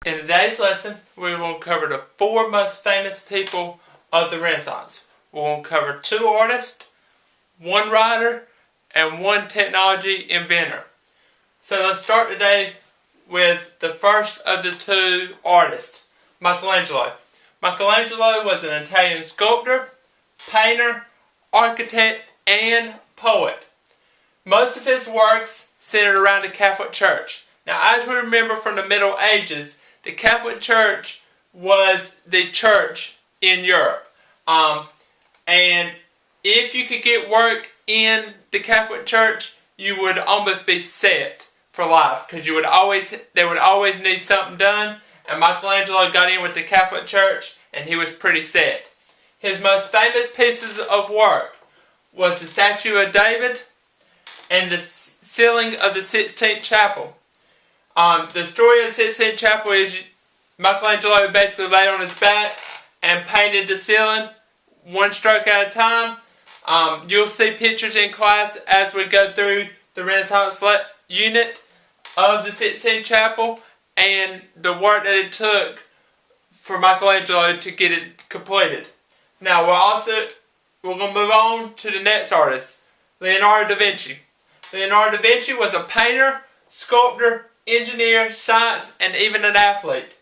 In today's lesson, we're going to cover the 4 most famous people of the Renaissance. We're going to cover 2 artists, 1 writer, and 1 technology inventor. So let's start today with the first of the 2 artists, Michelangelo. Michelangelo was an Italian sculptor, painter, architect, and poet. Most of his works centered around the Catholic Church. Now, as we remember from the Middle Ages, the Catholic Church was the church in Europe. And if you could get work in the Catholic Church, you would almost be set for life, because they would always need something done. And Michelangelo got in with the Catholic Church, and he was pretty set. His most famous pieces of work was the statue of David and the ceiling of the Sistine Chapel. The story of the Sistine Chapel is Michelangelo basically laid on his back and painted the ceiling 1 stroke at a time. You'll see pictures in class as we go through the Renaissance unit of the Sistine Chapel and the work that it took for Michelangelo to get it completed. Now we're going to move on to the next artist, Leonardo da Vinci. Leonardo da Vinci was a painter, sculptor, engineer, science, and even an athlete.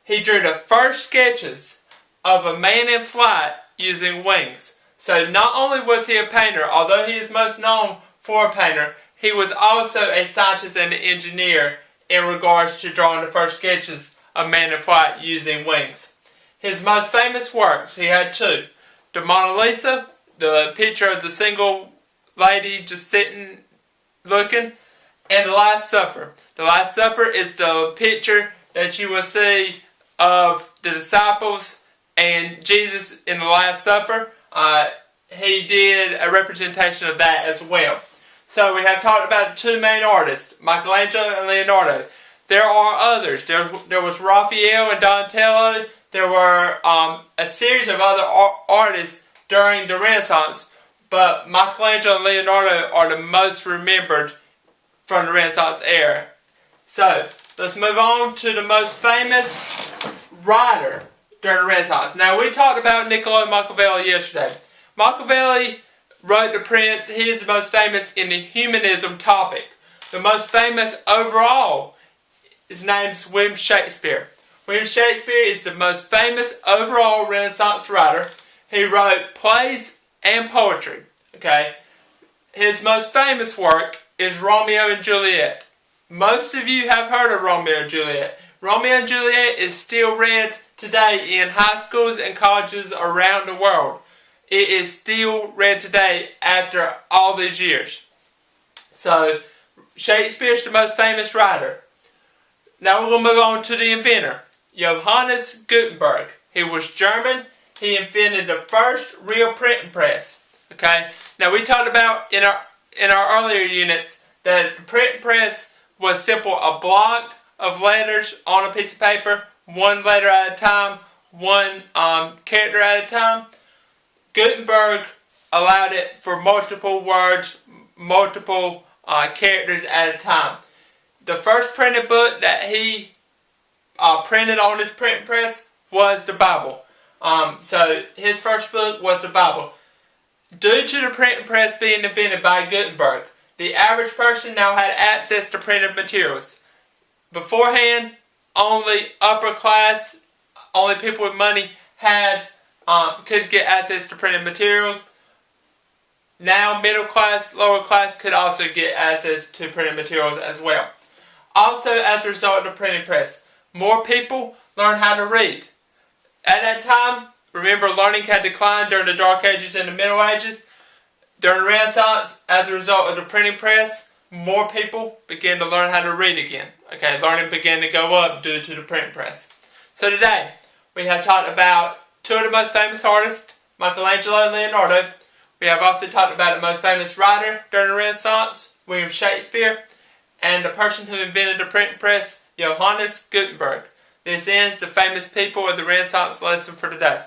He drew the first sketches of a man in flight using wings. So not only was he a painter, although he is most known for a painter, he was also a scientist and an engineer in regards to drawing the first sketches of man in flight using wings. His most famous works, he had 2. The Mona Lisa, the picture of the single lady just sitting, looking, and The Last Supper. The Last Supper is the picture that you will see of the disciples and Jesus in the Last Supper. He did a representation of that as well. So we have talked about the 2 main artists, Michelangelo and Leonardo. There are others. There was Raphael and Donatello. There were a series of other artists during the Renaissance, but Michelangelo and Leonardo are the most remembered from the Renaissance era. So, let's move on to the most famous writer during the Renaissance. Now, we talked about Niccolò Machiavelli yesterday. Machiavelli wrote The Prince. He is the most famous in the humanism topic. The most famous overall, his name's William Shakespeare. William Shakespeare is the most famous overall Renaissance writer. He wrote plays and poetry. Okay, his most famous work is Romeo and Juliet. Most of you have heard of Romeo and Juliet. Romeo and Juliet is still read today in high schools and colleges around the world. It is still read today after all these years. So, Shakespeare's the most famous writer. Now we're going to move on to the inventor, Johannes Gutenberg. He was German. He invented the first real printing press. Okay. Now we talked about in our earlier units that the printing press was simple, a block of letters on a piece of paper, 1 letter at a time, 1 character at a time. Gutenberg allowed it for multiple words, multiple characters at a time. The first printed book that he printed on his printing press was the Bible. So his first book was the Bible. Due to the printing press being invented by Gutenberg, the average person now had access to printed materials. Beforehand, only upper class, only people with money could get access to printed materials. Now middle class, lower class could also get access to printed materials as well. Also, as a result of the printing press, more people learned how to read. At that time, remember, learning had declined during the Dark Ages and the Middle Ages. During the Renaissance, as a result of the printing press, more people began to learn how to read again. Okay, learning began to go up due to the printing press. So today, we have talked about 2 of the most famous artists, Michelangelo and Leonardo. We have also talked about the most famous writer during the Renaissance, William Shakespeare, and the person who invented the printing press, Johannes Gutenberg. This ends the famous people of the Renaissance lesson for today.